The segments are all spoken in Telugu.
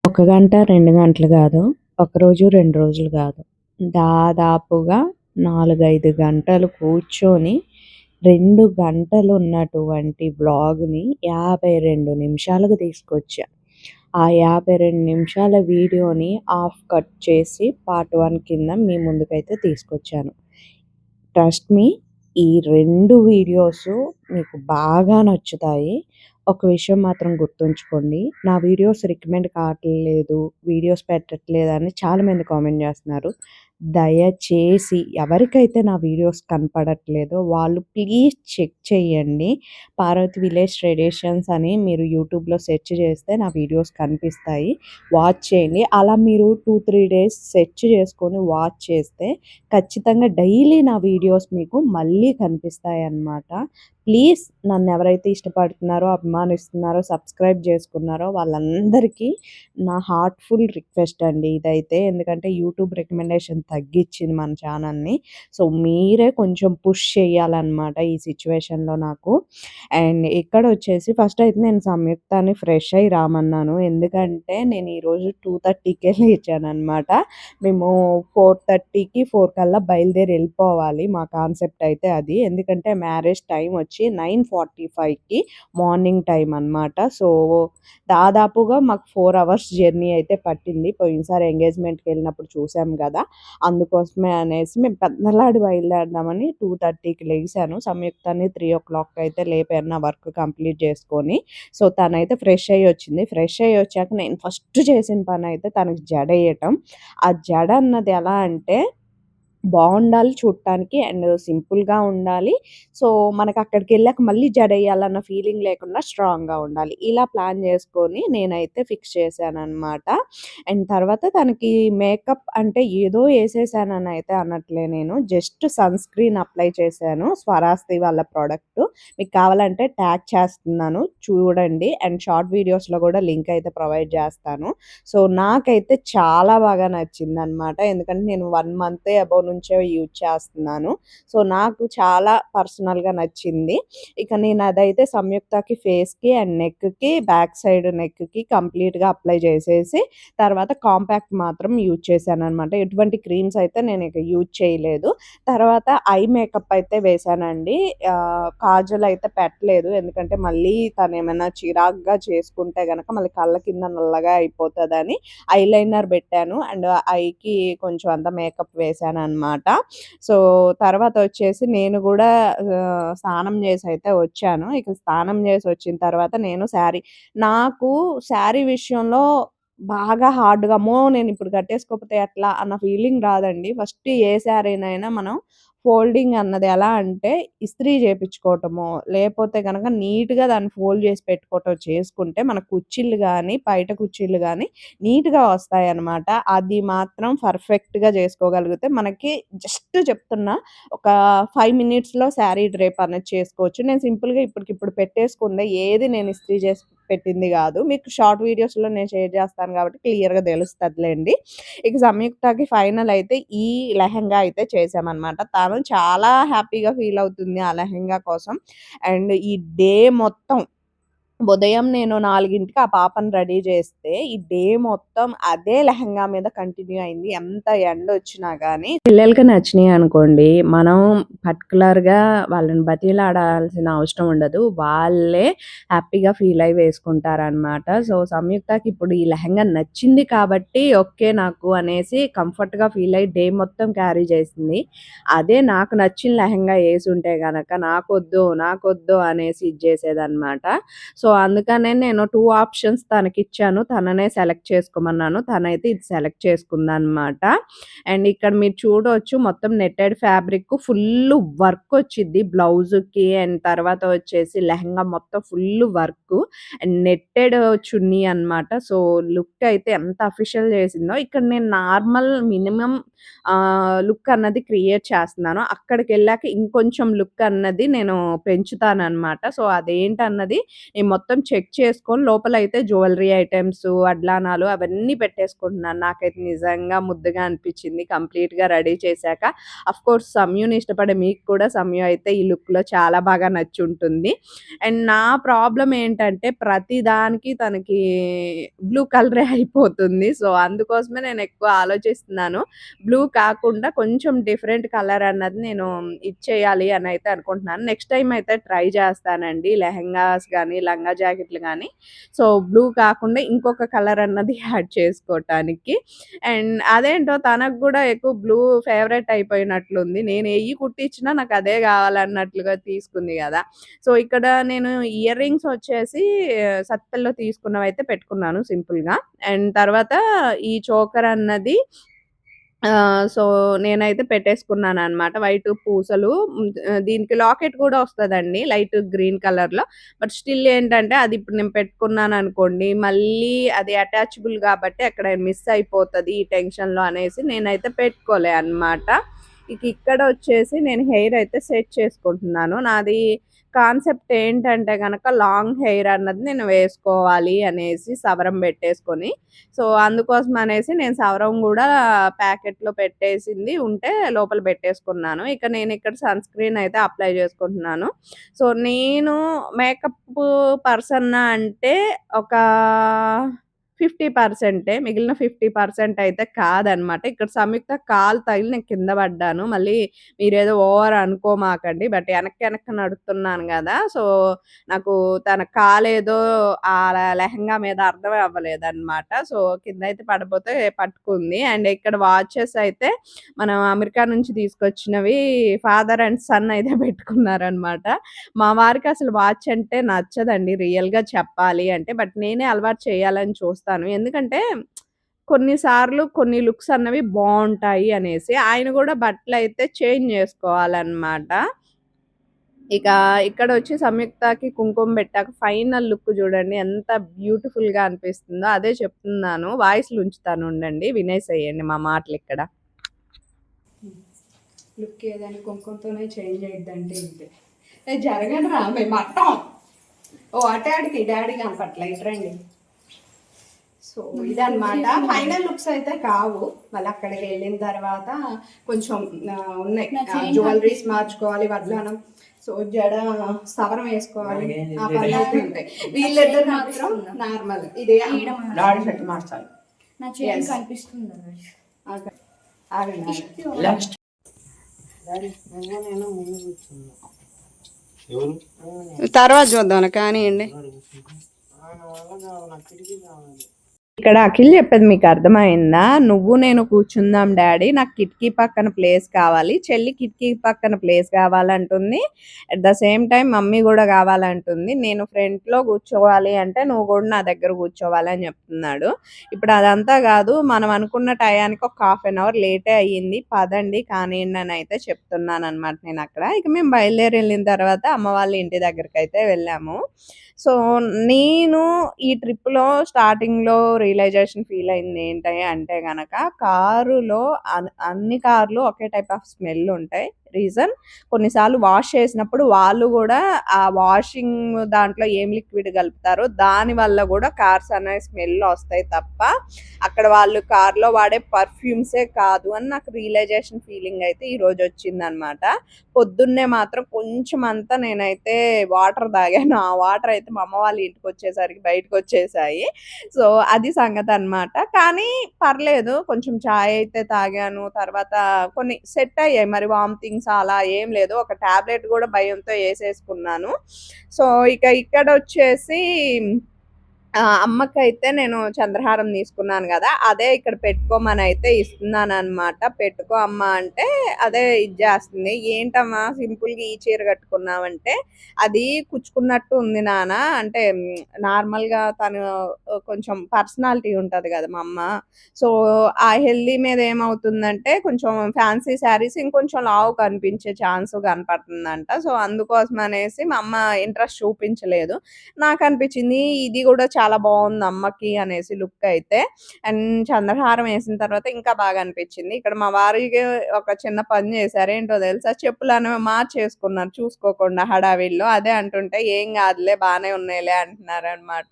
1 గంట, 2 గంటలు గాదు. ఒకరోజు, 2 రోజులు గాదు. దాదాపుగా 4, 5 గంటలు కూర్చొని 2 గంటలున్నటువంటి వ్లాగ్‌ని 52 నిమిషాలకు తీసుకొచ్చా. ఆ 52 నిమిషాల వీడియోని హాఫ్ కట్ చేసి పార్ట్ 1 కింద మీ ముందుకైతే తీసుకొచ్చాను. ట్రస్ట్ మీ, ఈ 2 వీడియోసు మీకు బాగా నచ్చుతాయి. ఒక విషయం మాత్రం గుర్తుంచుకోండి. నా వీడియోస్ రికమెండ్ కావట్లేదు, వీడియోస్ పెట్టట్లేదని చాలామంది కామెంట్ చేస్తున్నారు. దయచేసి ఎవరికైతే నా వీడియోస్ కనపడట్లేదో వాళ్ళు ప్లీజ్ చెక్ చేయండి. పార్వతి విలేజ్ ట్రెడిషన్స్ అని మీరు యూట్యూబ్‌లో సెర్చ్ చేస్తే నా వీడియోస్ కనిపిస్తాయి. వాచ్ చేయండి. అలా మీరు 2, 3 డేస్ సెర్చ్ చేసుకొని వాచ్ చేస్తే ఖచ్చితంగా డైలీ నా వీడియోస్ మీకు మళ్ళీ కనిపిస్తాయన్నమాట. ప్లీజ్ నన్నెవరైతే ఇష్టపడుతున్నారో, అభిమానిస్తున్నారో, సబ్స్క్రైబ్ చేసుకున్నారో వాళ్ళందరికీ నా హార్ట్‌ఫుల్ రిక్వెస్ట్ అండి ఇదైతే. ఎందుకంటే యూట్యూబ్ రికమెండేషన్ తగ్గిచ్చింది మన ఛానల్‌ని. సో, మీరే కొంచెం పుష్ చేయాలన్నమాట ఈ సిట్యుయేషన్‌లో నాకు. అండ్ ఇక్కడొచ్చేసి ఫస్ట్ అయితే నేను సంయుక్తని ఫ్రెష్ అయ్యి రామన్నాను. ఎందుకంటే నేను ఈరోజు 2:30కే లేచానన్నమాట. మేము 4:30కి 4 కల్లా బయలుదేరి వెళ్ళిపోవాలి. మా కాన్సెప్ట్ అయితే అది. ఎందుకంటే మ్యారేజ్ టైమ్ వచ్చి 9:45కి మార్నింగ్ టైమ్ అన్నమాట. సో, దాదాపుగా మాకు 4 అవర్స్ జర్నీ అయితే పట్టింది. పోయినసారి ఎంగేజ్‌మెంట్‌కి వెళ్ళినప్పుడు చూసాం గదా! అందుకోసమే అనేసి మేము పెద్దలాడి బయలుదేరదామని 2:30కి లెగిసాను. సంయుక్తని 3:00కి అయితే లేపాను నా వర్క్ కంప్లీట్ చేసుకొని. సో, తనైతే ఫ్రెష్ అయ్యి వచ్చింది. ఫ్రెష్ అయ్యి వచ్చాక నేను ఫస్ట్ చేసిన పనైతే తనకి జడేయటం. ఆ జడ అన్నది ఎలా అంటే బావుండాలి చూడటానికి అండ్ సింపుల్‌గా ఉండాలి. సో, మనకక్కడికెళ్ళాక మళ్ళీ జడెయ్యాలన్న ఫీలింగ్ లేకుండా స్ట్రాంగ్‌గా ఉండాలి. ఇలా ప్లాన్ జేసుకొని నేనైతే ఫిక్స్ చేశాననమాట. అండ్ తర్వాత తనకి మేకప్ అంటే ఏదో ఏసేసాననైతే అనట్లే నేను. జస్ట్ సన్ స్క్రీన్ అప్లై చేశాను. స్వరాస్తి వాళ్ళ ప్రొడక్టు. మీకు కావాలంటే ట్యాగ్ చేస్తున్నాను చూడండి. అండ్ షార్ట్ వీడియోస్‌లో గూడా లింక్ అయితే ప్రొవైడ్ జేస్తాను. సో, నాకైతే చాలా బాగా నచ్చిందనమాట. ఎందుకంటే నేను 1 మంతే అబోవ్ నుంచే యూజ్ చేస్తున్నాను. సో, నాకు చాలా పర్సనల్‌గా నచ్చింది. ఇక నేను అదైతే సంయుక్తకి ఫేస్‌కి అండ్ నెక్‌కి బ్యాక్ సైడ్ నెక్‌కి కంప్లీట్‌గా అప్లై చేసేసి తర్వాత కాంపాక్ట్ మాత్రం యూజ్ చేశాననమాట. ఎటువంటి క్రీమ్స్ అయితే నేను ఇక యూజ్ చేయలేదు. తర్వాత ఐ మేకప్ అయితే వేశానండి. కాజల్ అయితే పెట్టలేదు. ఎందుకంటే మళ్ళీ తనేమైనా చిరాకుగా చేసుకుంటే గనక మళ్ళీ కళ్ళ కింద నల్లగా అయిపోతదని ఐలైనర్ పెట్టాను. అండ్ ఐకి కొంచెం అంతా మేకప్ వేశాననమాట. సో, తర్వాత వచ్చేసి నేను గూడా స్నానం చేసైతే వచ్చాను. ఇక స్నానం చేసి వచ్చిన తర్వాత నేను నాకు శారీ విషయంలో బాగా హార్డ్‌గా అమ్మో! నేనిప్పుడు కట్టేసుకోకపోతే ఎట్లా అన్న ఫీలింగ్ రాదండి. ఫస్ట్ ఏ శారీనైనా మనం ఫోల్డింగ్ అన్నది ఎలా అంటే ఇస్త్రీ చేపించుకోవటమో, లేపోతే గనక నీట్‌గా దాన్ని ఫోల్డ్ చేసి పెట్టుకోవటం చేసుకుంటే మన కుచ్చిళ్ళు గానీ, పైట కుచ్చిళ్ళు గానీ నీట్‌గా వస్తాయన్నమాట. అది మాత్రం పర్ఫెక్ట్‌గా చేసుకోగలిగితే మనకి జస్ట్ చెప్తున్నా ఒక 5 మినిట్స్‌లో శారీ డ్రేప్ అనేది చేసుకోవచ్చు. నేను సింపుల్‌గా ఇప్పటికిప్పుడు పెట్టేసుకుందే ఏది నేను ఇస్త్రీ చేసి పెట్టింది గాదు. మీకు షార్ట్ వీడియోస్‌లో నేను షేర్ చేస్తాను కాబట్టి క్లియర్‌గా తెలుస్తదిలెండి. ఇక సంయుక్తకి ఫైనల్ అయితే ఈ లెహెంగా అయితే చేశామనమాట. తను చాలా హ్యాపీగా ఫీల్ అవుతుంది ఆ లెహెంగా కోసం. అండ్ ఈ డే మొత్తం ఉదయం నేను 4కి ఆ పాపని రెడీ చేస్తే, ఈ డే మొత్తం అదే లెహెంగా మీద కంటిన్యూ అయింది. ఎంత ఎండొచ్చినా గానీ. పిల్లలకి నచ్చినియనుకోండి, మనం పర్టిక్యులర్‌గా వాళ్ళని బతిమిలాడాల్సిన అవసరం ఉండదు. వాళ్ళే హ్యాపీగా ఫీల్ అయ్యి వేసుకుంటారనమాట. సో, సంయుక్తకి ఇప్పుడు ఈ లెహెంగా నచ్చింది కాబట్టి, ఓకే నాకు అనేసి కంఫర్ట్‌గా ఫీల్ అయ్యి డే మొత్తం క్యారీ చేసింది. అదే నాకు నచ్చిన లెహెంగా యేసుంటే గనక నాకొద్దు అనేసి ఇది చేసేదనమాట. సో, అందుకనే నేను 2 ఆప్షన్స్ తనకిచ్చాను. తననే సెలెక్ట్ చేసుకోమన్నాను. తనైతే ఇది సెలెక్ట్ చేసుకుందనమాట. అండ్ ఇక్కడ మీరు చూడొచ్చు మొత్తం నెట్టెడ్ ఫ్యాబ్రిక్ ఫుల్లు వర్క్ వచ్చిద్ది బ్లౌజ్‌కి. అండ్ తర్వాత వచ్చేసి లెహెంగా మొత్తం ఫుల్లు వర్కు. అండ్ నెట్టెడ్ చున్నీ అనమాట. సో, లుక్ అయితే ఎంత అఫిషియల్ చేసిందో. ఇక్కడ నేను నార్మల్ మినిమమ్ లుక్ అన్నది క్రియేట్ చేస్తున్నాను. అక్కడికెళ్ళాక ఇంకొంచెం లుక్ అన్నది నేను పెంచుతాననమాట. సో, అదేంటన్నది నేను మొత్తం చెక్ చేసుకొని లోపలైతే జ్యువెల్లరీ ఐటెమ్స్, వడ్లానాలు అవన్నీ పెట్టేసుకుంటున్నాను. నాకైతే నిజంగా ముద్దుగా అనిపించింది కంప్లీట్‌గా రెడీ చేశాక. ఆఫ్‌కోర్స్ సమ్యుని ఇష్టపడే మీకు కూడా సమ్యు అయితే ఈ లుక్‌లో చాలా బాగా నచ్చుంటుంది. అండ్ నా ప్రాబ్లమ్ ఏంటంటే ప్రతి దానికి తనకి బ్లూ కలరే అయిపోతుంది. సో, అందుకోసమే నేను ఎక్కువ ఆలోచిస్తున్నాను. బ్లూ కాకుండా కొంచెం డిఫరెంట్ కలర్ అన్నది నేను ఇచ్చేయాలి అని అయితే అనుకుంటున్నాను. నెక్స్ట్ టైమ్ అయితే ట్రై చేస్తానండి. లెహెంగాస్ గానీ, లంగా జాకెట్లు గానీ సో, బ్లూ కాకుండా ఇంకొక కలర్ అన్నది యాడ్ చేసుకోటానికి. అండ్ అదేంటో తనకు గూడా ఎక్కువ బ్లూ ఫేవరెట్ అయిపోయినట్లుంది. నేను ఎయ్యి కుట్టిచ్చినా నాకదే గావాలన్నట్లుగా తీసుకుంది గదా! సో, ఇక్కడ నేను ఇయర్ రింగ్స్ వచ్చేసి సత్పల్లిలో తీసుకున్నవైతే పెట్టుకున్నాను సింపుల్‌గా. అండ్ తర్వాత ఈ చోకర్ అన్నది సో, నేనైతే పెట్టేసుకున్నాననమాట. వైటు పూసలు దీనికి లాకెట్ కూడా వస్తదండి లైట్ గ్రీన్ కలర్‌లో. బట్ స్టిల్ ఏంటంటే అది ఇప్పుడు నేను పెట్టుకున్నాననుకోండి, మళ్ళీ అది అటాచబుల్ గాబట్టి అక్కడ మిస్ అయిపోతది ఈ టెన్షన్‌లో అనేసి నేనైతే పెట్టుకోలే అనమాట. ఇక్కడొచ్చేసి నేను హెయిర్ అయితే సెట్ చేసుకుంటున్నాను. నాది కాన్సెప్ట్ ఏంటంటే గనక లాంగ్ హెయిర్ అన్నది నేను వేసుకోవాలి అనేసి సవరం పెట్టేసుకొని సో, అందుకోసం అనేసి నేను సవరం గూడా ప్యాకెట్‌లో పెట్టేసింది ఉంటే లోపల పెట్టేసుకున్నాను. ఇక నేనిక్కడ సన్ స్క్రీన్ అయితే అప్లై చేసుకుంటున్నాను. సో, నేను మేకప్ పర్సన్నా అంటే ఒక 50% మిగిలిన 50% అయితే కాదనమాట. ఇక్కడ సంయుక్త కాలు తగిలి నేను కింద పడ్డాను. మళ్ళీ మీరేదో ఓవర్ అనుకోమాకండి. బట్ ఎనక్కి ఎనక్కి నడుస్తున్నాను గదా! సో, నాకు తన కాలేదో లెహెంగా మీద అర్థమే అవ్వలేదనమాట. సో, కిందయితే పడిపోతే పట్టుకుంది. అండ్ ఇక్కడ వాచెస్ అయితే మనం అమెరికా నుంచి తీసుకొచ్చినవి ఫాదర్ అండ్ సన్ అయితే పెట్టుకున్నారనమాట. మా వారికి అసలు వాచ్ అంటే నచ్చదండి రియల్‌గా చెప్పాలి అంటే. బట్ నేనే అలవాటు చేయాలని చూస్తాను. ఎందుకంటే కొన్ని సార్లు కొన్ని లుక్స్ అన్నవి బావుంటాయి అనేసి. ఆయన గూడా బట్టలయితే చేంజ్ జేసుకోవాలనమాట. ఇక ఇక్కడొచ్చి సంయుక్తకి కుంకుమ పెట్టాక ఫైనల్ లుక్ జూడండి ఎంత బ్యూటిఫుల్‌గా అనిపిస్తుందో. అదే చెప్తున్నాను. వాయిస్‌లు ఉంచుతాను ఉండండి. వినేసేయండి మా మాటలిక్కడ. లుక్ ఏదైనా కుంకుమతోనే చేంజ్ అయిద్దంటే ఇంతే. జరగండి రా మేము అట్టాం. ఓ అటాడికి డాడీ కనపట్ల ఇటు రండి. సో ఇదనమాట ఫైనల్ లుక్స్ అయితే కావు. మళ్ళీ అక్కడికి వెళ్ళిన తర్వాత కొంచెం ఉన్నాయి జ్యువెలరీస్ మార్చుకోవాలి, వడ్లానం, సో జడ సవరం వేసుకోవాలి, ఆ పనులు అయితే ఉంటాయి. వీళ్ళిద్దరు మాత్రం నార్మల్ ఇది డాడీ షర్ట్ మార్చాలి. తర్వాత చూద్దాం కానివ్వండి. ఇక్కడ అఖిల్ చెప్పేది మీకు అర్థమైందా? నువ్వు నేను కూర్చుందాం డాడీ, నాకు కిటికీ పక్కన ప్లేస్ కావాలి, చెల్లి కిటికీ పక్కన ప్లేస్ కావాలంటుంది. At the same time mummy కూడా కావాలంటుంది. నేను ఫ్రంట్లో కూర్చోవాలి అంటే నువ్వు కూడా నా దగ్గర కూర్చోవాలి అని చెప్తున్నాడు. ఇప్పుడు అదంతా కాదు, మనం అనుకున్న టయానికి ఒక హాఫ్ అన్ అవర్ లేటే అయ్యింది, పదండి కానివ్వండి అని అయితే చెప్తున్నాను అనమాట నేను అక్కడ. ఇక మేము బయలుదేరి వెళ్ళిన తర్వాత అమ్మ వాళ్ళ ఇంటి దగ్గరికి అయితే వెళ్ళాము. సో, నేను ఈ ట్రిప్‌లో స్టార్టింగ్‌లో రియలైజేషన్ ఫీల్ అయింది ఏంటి అంటే గనక కారులో అన్ని కార్లు ఒకే టైప్ ఆఫ్ స్మెల్ ఉంటాయి. రీజన్ కొన్నిసార్లు వాష్ చేసినప్పుడు వాళ్ళు కూడా ఆ వాషింగ్ దాంట్లో ఏం లిక్విడ్ కలుపుతారో దాని వల్ల కూడా కార్స్ అనే స్మెల్ వస్తాయి తప్ప అక్కడ వాళ్ళు కార్లో వాడే పర్ఫ్యూమ్సే కాదు అని నాకు రియలైజేషన్ ఫీలింగ్ అయితే ఈరోజు వచ్చిందనమాట. పొద్దున్నే మాత్రం కొంచెం అంతా నేనైతే వాటర్ తాగాను. ఆ వాటర్ అయితే మా అమ్మ వాళ్ళ ఇంటికి వచ్చేసరికి బయటకు వచ్చేసాయి. సో, అది సంగతి అనమాట. కానీ పర్లేదు కొంచెం చాయ్ అయితే తాగాను. తర్వాత కొన్ని సెట్ అయ్యాయి. మరి వామిటింగ్స్ అలా ఏం లేదు. ఒక టాబ్లెట్ కూడా భయంతో ఏసేసుకున్నాను. సో, ఇక ఇక్కడొచ్చేసి అమ్మకైతే నేను చంద్రహారం తీసుకున్నాను గదా! అదే ఇక్కడ పెట్టుకోమనైతే ఇస్తున్నాననమాట. పెట్టుకో అమ్మ అంటే అదే ఇచ్చేస్తుంది. ఏంటమ్మా సింపుల్‌గా ఈ చీర కట్టుకున్నావంటే, అది కుచ్చుకున్నట్టు ఉంది నాన్న అంటే నార్మల్‌గా తను కొంచెం పర్సనాలిటీ ఉంటది గదా! మా అమ్మ. సో, ఆ హెల్తీ మీద ఏమవుతుందంటే కొంచెం ఫ్యాన్సీ శారీస్ ఇంకొంచెం లావు కనిపించే ఛాన్స్ కనపడుతుందంట. సో, అందుకోసం అనేసి మా అమ్మ ఇంట్రెస్ట్ చూపించలేదు. నాకనిపించింది ఇది గూడా చాలా బాగుంది అమ్మకి అనేసి లుక్ అయితే. అండ్ చంద్రహారం వేసిన తర్వాత ఇంకా బాగా అనిపించింది. ఇక్కడ మా వారికి ఒక చిన్న పని చేశారు. ఏంటో తెలుసా? చెప్పులనేవి మార్చేసుకున్నారు చూసుకోకుండా హడావిడిలో. అదే అంటుంటే "ఏం కాదులే బానే ఉన్నాయిలే" అంటున్నారనమాట.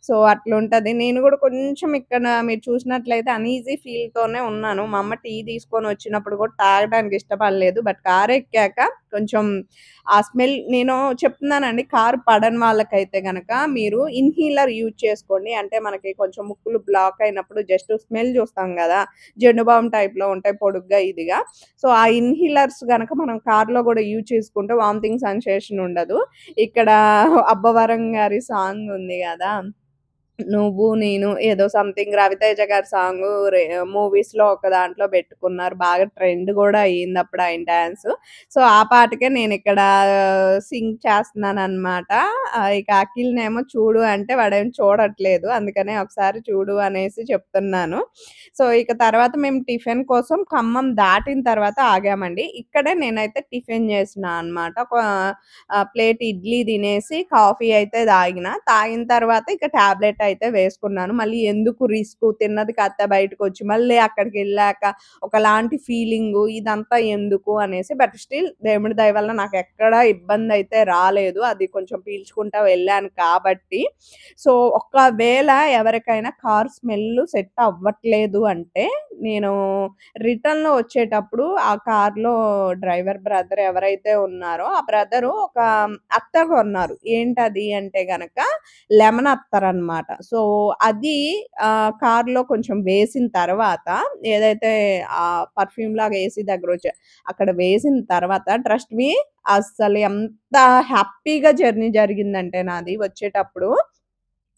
సో, అట్లుంటది. నేను కూడా కొంచెం ఇక్కడ మీరు చూసినట్లయితే అన్‌ఈజీ ఫీల్‌తోనే ఉన్నాను. మా అమ్మ టీ తీసుకొని వచ్చినప్పుడు కూడా తాగడానికి ఇష్టపడలేదు. బట్ కారెక్కాక కొంచెం ఆ స్మెల్ నేను చెప్తున్నానండి, కారు పడని వాళ్ళకైతే గనక మీరు ఇన్‌హీలర్ యూజ్ చేసుకోండి. అంటే మనకి కొంచెం ముక్కులు బ్లాక్ అయినప్పుడు జస్ట్ స్మెల్ చూస్తాం గదా! జెండు బామ్ టైప్‌లో ఉంటాయి పొడుగ్గా, ఇదిగా. సో, ఆ ఇన్‌హీలర్స్ గనక మనం కార్‌లో గూడా యూజ్ చేసుకుంటే వామిటింగ్ సెన్సేషన్ ఉండదు. ఇక్కడ 'అబ్బవరం' గారి సాంగ్ ఉంది గదా! 'నువ్వు నేను' ఏదో సంథింగ్ రవితేజ గారి సాంగు మూవీస్‌లో ఒక దాంట్లో బెట్టుకున్నారు. బాగా ట్రెండ్ గూడా అయిందప్పుడు ఆయన డాన్సు. సో, ఆ పాటకే నేనిక్కడ సింగ్ చేస్తున్నాననమాట. ఇక అఖిల్‌నేమో చూడు అంటే వాడేమో చూడట్లేదు. అందుకనే ఒకసారి చూడు అనేసి చెప్తున్నాను. సో, ఇక తర్వాత మేము టిఫిన్ కోసం ఖమ్మం దాటిన తర్వాత ఆగామండి. ఇక్కడే నేనైతే టిఫిన్ చేసినా అనమాట. ఒక ప్లేట్ ఇడ్లీ తినేసి కాఫీ అయితే తాగిన. తాగిన తర్వాత ఇక టాబ్లెట్ అయితే వేసుకున్నాను. మళ్ళీ ఎందుకు రిస్కు, తిన్నది కాస్త బయటకొచ్చి మళ్ళీ అక్కడికెళ్ళాక ఒకలాంటి ఫీలింగు ఇదంతా ఎందుకు అనేసి. బట్ స్టిల్ దేవుడి దయ వల్ల నాకెక్కడా ఇబ్బందయితే రాలేదు. అది కొంచెం పీల్చుకుంటా వెళ్ళాను కాబట్టి. సో, ఒకవేళ ఎవరికైనా కార్ స్మెల్లు సెట్ అవ్వట్లేదు అంటే, నేను రిటర్న్‌లో వచ్చేటప్పుడు ఆ కార్‌లో డ్రైవర్ బ్రదర్ ఎవరైతే ఉన్నారో, ఆ బ్రదరు ఒక అత్తర్ కొన్నారు. ఏంటది అంటే గనక లెమన్ అత్తరనమాట. సో, అది కార్‌లో కొంచెం వేసిన తర్వాత ఏదైతే పర్ఫ్యూమ్‌లాగా ఏసీ దగ్గరొచ్చే అక్కడ వేసిన తర్వాత ట్రస్ట్ మీ అస్సలు ఎంత హ్యాపీగా జర్నీ జరిగిందంటే నాది వచ్చేటప్పుడు.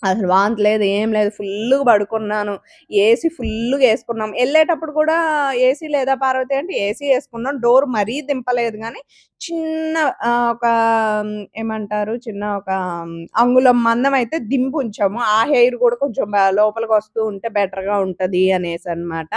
అసలు వాంతి లేదు, ఏం లేదు. ఫుల్లుగా పడుకున్నాను. ఏసీ ఫుల్లుగా యేసుకున్నాం. ఎళ్ళేటప్పుడు కూడా ఏసీ లేదా పార్వతి అంటే ఏసీ యేసుకున్నాం. డోర్ మరీ దింపలేదు గానీ, చిన్న ఒక ఏమంటారు? చిన్న ఒక అంగుళం మందం అయితే దింపుంచాము. ఆ హెయిర్ గూడా కొంచెం లోపలికొస్తూ ఉంటే బెటర్‌గా ఉంటది అనేసనమాట.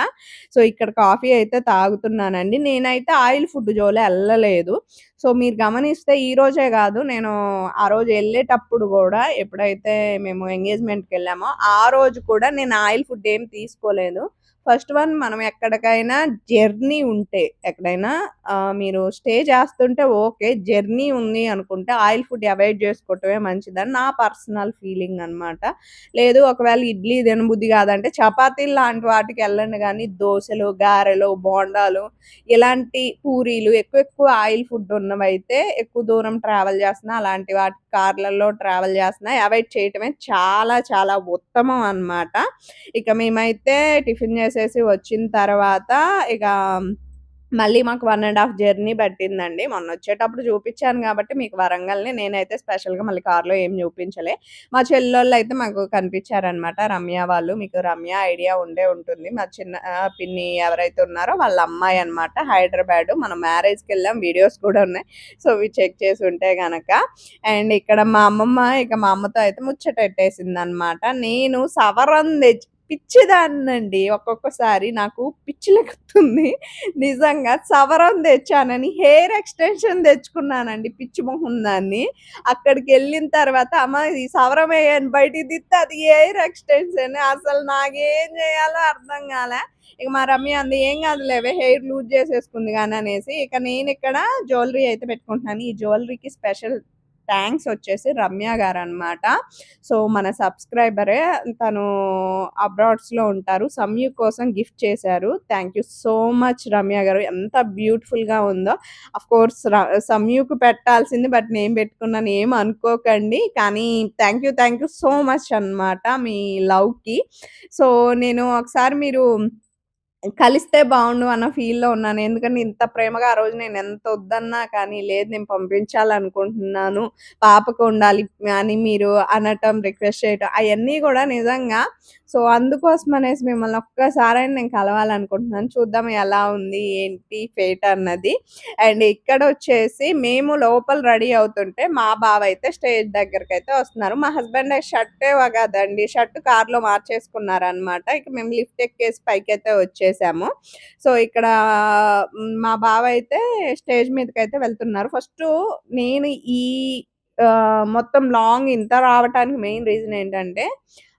సో, ఇక్కడ కాఫీ అయితే తాగుతున్నానండి. నేనైతే ఆయిల్ ఫుడ్ జోలి ఎళ్ళలేదు. సో, మీరు గమనిస్తే ఈరోజే గాదు, నేను ఆ రోజు ఎళ్ళేటప్పుడు గూడా ఎప్పుడైతే మేము ఎంగేజ్‌మెంట్‌కెళ్ళామో, ఆ రోజు కూడా నేను ఆయిల్ ఫుడ్ ఏం తీసుకోలేదు. ఫస్ట్ వన్ మనం ఎక్కడికైనా జర్నీ ఉంటే, ఎక్కడైనా మీరు స్టే చేస్తుంటే ఓకే. జర్నీ ఉంది అనుకుంటే ఆయిల్ ఫుడ్ అవాయిడ్ జేసుకోవటమే మంచిదని నా పర్సనల్ ఫీలింగ్ అనమాట. లేదు ఒకవేళ ఇడ్లీ తినబుద్ధి కాదంటే చపాతీలు లాంటి వాటికెళ్ళండి గానీ, దోసలు, గారెలు, బోండాలు ఇలాంటి పూరీలు ఎక్కువ ఎక్కువ ఆయిల్ ఫుడ్ ఉన్నవైతే ఎక్కువ దూరం ట్రావెల్ చేస్తున్నా, అలాంటి వాటి కార్‌లలో ట్రావెల్ చేస్తున్నా అవాయిడ్ చేయటమే చాలా చాలా ఉత్తమం అనమాట. ఇక మేమైతే టిఫిన్ చేసేసి వచ్చిన తర్వాత ఇక మళ్ళీ మాకు 1 ½ జర్నీ పట్టిందండి. మొన్నొచ్చేటప్పుడు చూపిచ్చాను గాబట్టి మీకు వరంగల్‌ని. నేనైతే స్పెషల్‌గా మళ్ళీ కార్‌లో ఏం చూపించలే. మా చెల్లోళ్ళైతే మాకు కనిపిచ్చారనమాట. రమ్య వాళ్ళు. మీకు రమ్య ఐడియా ఉండే ఉంటుంది. మా చిన్న పిన్ని ఎవరైతే ఉన్నారో వాళ్ళ అమ్మాయనమాట. హైదరాబాదు. మనం మ్యారేజ్‌కెళ్ళాం. వీడియోస్ కూడా ఉన్నాయి. సో, ఇవి చెక్ చేసుంటే గనక. అండ్ ఇక్కడ మా అమ్మమ్మ ఇక మా అమ్మతో అయితే ముచ్చటెట్టేసిందనమాట. నేను సవరం పిచ్చిదాన్నండి. ఒక్కొక్కసారి నాకు పిచ్చిలెక్కుతుంది. నిజంగా సవరం తెచ్చానని హెయిర్ ఎక్స్‌టెన్షన్ తెచ్చుకున్నానండి పిచ్చి మొహం దాన్ని. అక్కడికెళ్ళిన తర్వాత అమ్మ ఈ సవరం ఎయ్యని బయటికి తీత్తే అది హెయిర్ ఎక్స్‌టెన్షన్. అసలు నాకేం జేయాలో అర్థం గాలే. ఇక మా రమ్య అంది "ఏం గాదులేవే హెయిర్ లూజ్ చేసేసుకుంది గాని" అనేసి. ఇక నేనిక్కడ జ్యువెలరీ అయితే పెట్టుకుంటున్నాను. ఈ జ్యువెలరీకి స్పెషల్ థాంక్స్ వచ్చేసి రమ్య గారనమాట. సో, మన సబ్‌స్క్రైబరే. తను అబ్రాడ్స్‌లో ఉంటారు. సంయు కోసం గిఫ్ట్ చేశారు. Thank you so much Ramya గారు. ఎంత బ్యూటిఫుల్‌గా ఉందో. ఆఫ్‌కోర్స్ సంయుకు పెట్టాల్సింది బట్ నేను పెట్టుకున్నాను. ఏమి అనుకోకండి. కానీ థాంక్ యూ సో మచ్ అనమాట మీ లవ్‌కి. సో, నేను ఒకసారి మీరు కలిస్తే బావుండు అన్న ఫీల్‌లో ఉన్నాను. ఎందుకంటే ఇంత ప్రేమగా ఆ రోజు నేనెంత వద్దన్నా కానీ, లేదు నేను పంపించాలనుకుంటున్నాను. పాపకు ఉండాలి అని మీరు అనటం, రిక్వెస్ట్ చేయటం అయన్నీ గూడా నిజంగా. సో, అందుకోసమనేసి మిమ్మల్ని ఒక్కసారైనా నేను కలవాలనుకుంటున్నాను. చూద్దాం ఎలా ఉంది, ఏంటి ఫేట్ అన్నది. అండ్ ఇక్కడొచ్చేసి మేము లోపల రెడీ అవుతుంటే, మా బావయితే స్టేజ్ దగ్గరకైతే వస్తున్నారు. మా హస్బెండ్ షర్టే కదండీ! షర్ట్ కార్‌లో మార్చేసుకున్నారనమాట. ఇక మేము లిఫ్ట్ ఎక్కేసి పైకైతే వచ్చేసాము. సో, ఇక్కడ మా బావ అయితే స్టేజ్ మీదకైతే వెళ్తున్నారు. ఫస్టు నేను ఈ మొత్తం లాంగ్ ఇంత రావటానికి మెయిన్ రీజన్ ఏంటంటే,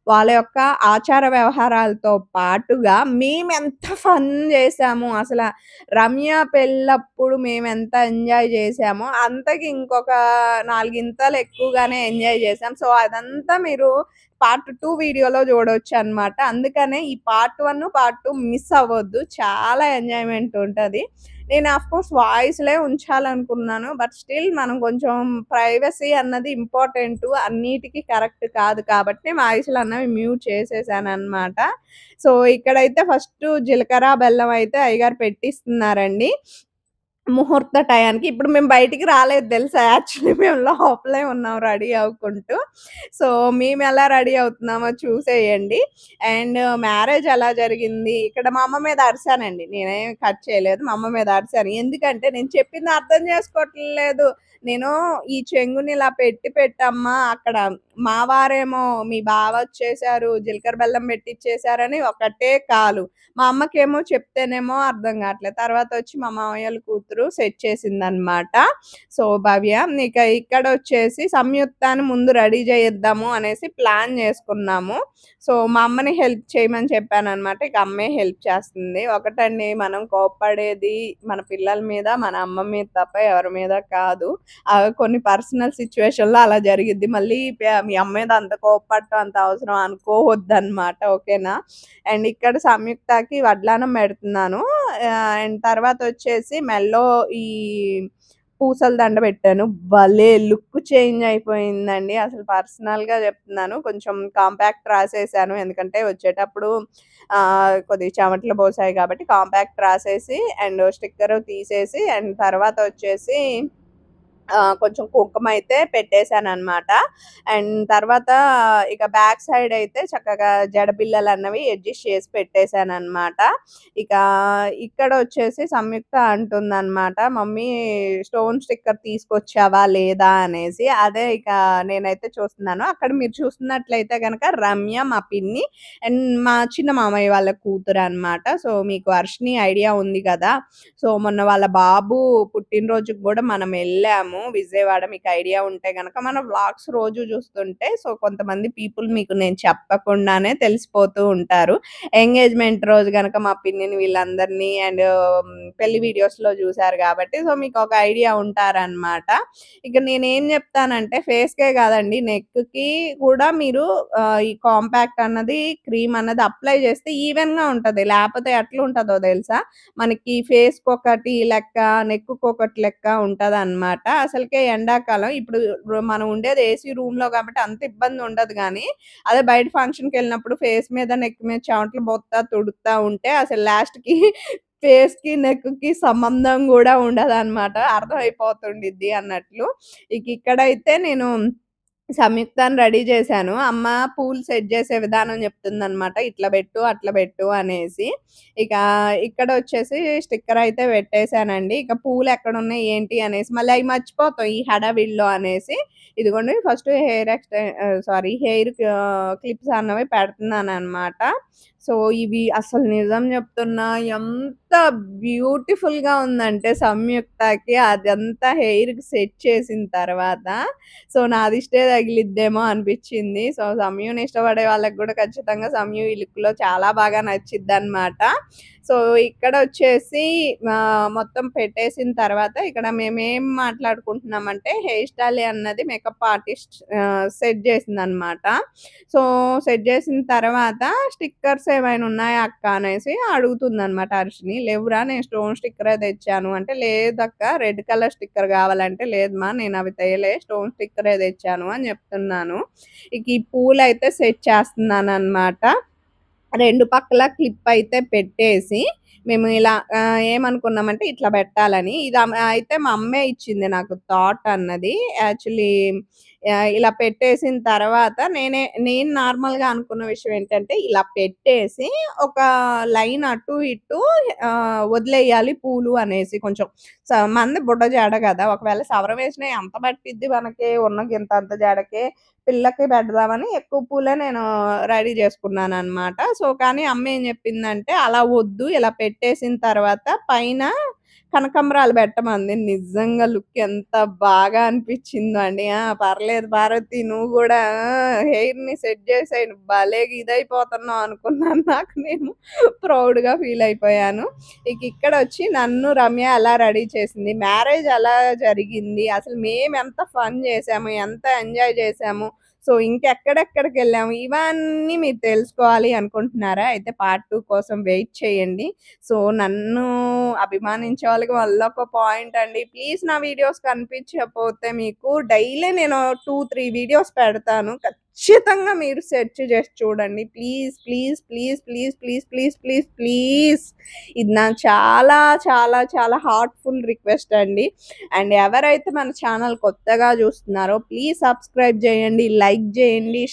వాళ్ళ యొక్క ఆచార వ్యవహారాలతో పాటుగా మేమెంత ఫన్ జేశాము. రమ్య పెళ్ళప్పుడు మేమెంత ఎంజాయ్ జేశామో, అంతకి ఇంకొక నాలుగింతలు ఎక్కువగానే ఎంజాయ్ జేశాం. సో, అదంతా మీరు పార్ట్ 2 వీడియోలో జూడొచ్చనమాట. అందుకనే ఈ పార్ట్ 1, పార్ట్ 2 మిస్ అవ్వొద్దు. చాలా ఎంజాయ్‌మెంట్ ఉంటది. నేను ఆఫ్‌కోర్స్ వాయిస్‌లే ఉంచాలనుకున్నాను. బట్ స్టిల్ మనం కొంచెం ప్రైవసీ అన్నది ఇంపార్టెంటు. అన్నిటికి కరెక్ట్ కాదు కాబట్టి వాయిస్‌లన్నవి మ్యూట్ చేసేసాననమాట. సో, ఇక్కడైతే ఫస్టు జీలకర్ర, బెల్లం అయితే అయ్యగారు పెట్టిస్తున్నారండి. ముహూర్త టయానికి. ఇప్పుడు మేము బయటికి రాలేదు తెలుసా! యాక్చువల్లీ మేము లోపలే ఉన్నాం రెడీ అవ్వుకుంటూ. సో, మేమెలా రెడీ అవుతున్నామో చూసేయండి. అండ్ మ్యారేజ్ ఎలా జరిగింది, ఇక్కడ మా అమ్మ మీద అరిసానండి. నేనేమి కట్ చేయలేదు. మా అమ్మ మీద అరిసాను. ఎందుకంటే నేను చెప్పింది అర్థం చేసుకోవట్లేదు. నేను ఈ చెంగుని ఇలా పెట్టమ్మా అక్కడ మా వారేమో మీ బావొచ్చేసారు, జీలకర్ర బెల్లం పెట్టిచ్చేసారని ఒకటే కాలు. మా అమ్మకేమో చెప్తేనేమో అర్థం గాట్లేదు. తర్వాతొచ్చి మా మామయ్యోళ్ళ కూతురు సెట్ చేసిందనమాట. సో, భవ్య. ఇక ఇక్కడొచ్చేసి సంయుక్తాని ముందు రెడీ చేయిద్దాము అనేసి ప్లాన్ చేసుకున్నాము. సో, మా అమ్మని హెల్ప్ చేయమని చెప్పాననమాట. ఇక అమ్మే హెల్ప్ చేస్తుంది. ఒకటండి మనం కోప్పడేది మన పిల్లల మీద, మన అమ్మ మీద తప్ప ఎవరి మీద కాదు. కొన్ని పర్సనల్ సిట్యుయేషన్‌లో అలా జరిగిద్ది. మళ్ళీ మీ అమ్మ మీద అంత కోప్పడటం అంత అవసరం అనుకోవద్దనమాట. ఓకేనా? అండ్ ఇక్కడ సంయుక్తకి వడ్లాన్నం పెడుతున్నాను. అండ్ తర్వాతొచ్చేసి మెడలో ఈ పూసల దండ పెట్టాను. భలే లుక్ చేంజ్ అయిపోయిందండి. అసలు పర్సనల్‌గా చెప్తున్నాను. కొంచెం కాంపాక్ట్ రాసేసాను. ఎందుకంటే వచ్చేటప్పుడు కొద్దిగా చెమటలు పోసాయి కాబట్టి కాంపాక్ట్ రాసేసి అండ్ స్టిక్కరు తీసేసి అండ్ తర్వాత వచ్చేసి కొంచెం కుంకుమైతే పెట్టేసాననమాట. అండ్ తర్వాత ఇక బ్యాక్ సైడ్ అయితే చక్కగా జడబిళ్ళలన్నవి అడ్జస్ట్ చేసి పెట్టేసాననమాట. ఇక ఇక్కడొచ్చేసి సంయుక్త అంటుందనమాట, "మమ్మీ స్టోన్ స్టిక్కర్ తీసుకొచ్చావా లేదా?" అనేసి. అదే ఇక నేనైతే చూస్తున్నాను. అక్కడ మీరు చూస్తున్నట్లయితే గనక రమ్య మా పిన్ని అండ్ మా చిన్న మామయ్య వాళ్ళ కూతురనమాట. సో, మీకు వర్షిని ఐడియా ఉంది గదా! సో, మొన్న వాళ్ళ బాబు పుట్టినరోజుకి గూడా మనమెళ్ళాము విజయవాడ. మీకు ఐడియా ఉంటే గనక మన వ్లాగ్స్ రోజు జూస్తుంటే సో, కొంతమంది పీపుల్ మీకు నేను చెప్పకుండానే తెలిసిపోతూ ఉంటారు. ఎంగేజ్‌మెంట్ రోజు గనక మా పిన్నిని వీళ్ళందరినీ అండ్ పెళ్లి వీడియోస్‌లో జూసారు గాబట్టి సో, మీకొక ఐడియా ఉంటారనమాట. ఇక నేనేం జెప్తానంటే ఫేస్‌కే గాదండి నెక్‌కి కూడా మీరు ఈ కాంపాక్ట్ అన్నది క్రీమ్ అన్నది అప్లై జేస్తే ఈవెన్‌గా ఉంటది. లేపోతే ఎట్లుంటదో దెలుసా? మనకి ఫేస్‌కొకటి లెక్క, నెక్కుకొకటి లెక్క ఉంటదనమాట. అసలకే ఎండాకాలం ఇప్పుడు మనం ఉండేది ఏసీ రూమ్‌లో గాబట్టి అంత ఇబ్బందుండదు గానీ, అదే బయట ఫంక్షన్‌కెళ్ళినప్పుడు ఫేస్ మీద, నెక్ మీద చెమటలు పోత్తా, తుడుత్తా ఉంటే అసలు లాస్ట్‌కి ఫేస్‌కి, నెక్‌కి సంబంధం గూడా ఉండదనమాట. అర్థమైపోతుండిద్ది అన్నట్లు. ఇక్కడైతే నేను సంయుక్తాని రెడీ చేశాను. అమ్మ పూలు సెట్ చేసే విధానం చెప్తుందనమాట. ఇట్లా పెట్టు, అట్లా పెట్టు అనేసి. ఇక ఇక్కడొచ్చేసి స్టిక్కర్ అయితే పెట్టేసానండి. ఇక పూలెక్కడున్నాయి ఏంటి అనేసి మళ్ళీ అయి మర్చిపోతాం ఈ హడావిడిలో అనేసి. ఇదిగోండి ఫస్ట్ హెయిర్ క్లిప్స్ అన్నవి పెడుతున్నాననమాట. సో, ఇవి అసలు నిజం చెప్తున్నా ఎంత బ్యూటిఫుల్‌గా ఉందంటే సంయుక్తకి అదంతా హెయిర్‌కి సెట్ చేసిన తర్వాత సో, నా దిష్టే తగిలిద్దేమో అనిపిచ్చింది. సో, సంయూని ఇష్టపడే వాళ్ళకి గూడా ఖచ్చితంగా సంయు ఈ లుక్‌లో చాలా బాగా నచ్చిద్దనమాట. సో, ఇక్కడొచ్చేసి మొత్తం పెట్టేసిన తర్వాత ఇక్కడ మేమేం మాట్లాడుకుంటున్నామంటే హెయిర్ స్టైల్ అన్నది మేకప్ ఆర్టిస్ట్ సెట్ జేసిందనమాట. సో, సెట్ జేసిన తర్వాత స్టిక్కర్స్ ఏమైనా ఉన్నాయా అక్క అనేసి అడుగుతుందనమాట హర్షిని. లేవురా నేను స్టోన్ స్టిక్కరే తెచ్చాను అంటే, లేదక్క రెడ్ కలర్ స్టిక్కర్ గావాలంటే, లేదు మా నేనవి తేలే స్టోన్ స్టిక్కరే తెచ్చాను అని జెప్తున్నాను. ఇక ఈ పూలయితే సెట్ చేస్తున్నాననమాట. 2 పక్కల క్లిప్ అయితే పెట్టేసి, మేము ఇలా ఏమనుకున్నామంటే ఇట్లా పెట్టాలని. ఇది అయితే మా అమ్మే ఇచ్చింది నాకు థాట్ అన్నది. యాక్చువల్లీ ఇలా పెట్టేసిన తర్వాత నేను నార్మల్‌గా అనుకున్న విషయం ఏంటంటే, ఇలా పెట్టేసి ఒక లైన్ అటు ఇటు వదిలేయాలి పూలు అనేసి కొంచెం మనది బుడ్డ జాడ గదా! ఒకవేళ సవరం వేసినా ఎంత పట్టిద్ది మనకి ఉన్న గింతంత జాడకే. పిల్లకి పెడదామని ఎక్కువ పూలే నేను రెడీ చేసుకున్నాననమాట. సో, కానీ అమ్మ ఏం చెప్పిందంటే, "అలా వద్దు ఇలా పెట్టేసిన తర్వాత పైన కనకంబరాలు పెట్టమంది. నిజంగా లుక్ ఎంత బాగా అనిపించిందో అండి. పర్లేదు పార్వతి నువ్వు గూడా హెయిర్‌ని సెట్ చేసేయి. నువ్వు భలేగా ఇదైపోతున్నావు అనుకున్నాను. నాకు నేను ప్రౌడ్‌గా ఫీల్ అయిపోయాను. ఇక్కడొచ్చి నన్ను రమ్య ఎలా రెడీ చేసింది, మ్యారేజ్ ఎలా జరిగింది, అసలు మేమెంత ఫన్ చేసాము, ఎంత ఎంజాయ్ చేసాము, సో ఇంకెక్కడెక్కడికెళ్ళాము, ఇవన్నీ మీరు తెలుసుకోవాలి అనుకుంటున్నారా? అయితే పార్ట్ 2 కోసం వెయిట్ చేయండి. సో నన్ను అభిమానించే వాళ్ళకి మళ్ళొక పాయింట్ అండి. ప్లీజ్ నా వీడియోస్ కనిపించకపోతే మీకు డైలీ నేను 2, 3 వీడియోస్ పెడతాను. ఖచ్చితంగా మీరు సెర్చ్ చేసి చూడండి. Please, please, please, please, please, please, please, please ఇది నాకు చాలా, చాలా, చాలా హార్ట్‌ఫుల్ రిక్వెస్ట్ అండి. అండ్ ఎవరైతే మన ఛానల్ కొత్తగా చూస్తున్నారో ప్లీజ్ సబ్స్క్రైబ్ చేయండి, లైక్ చేయండి.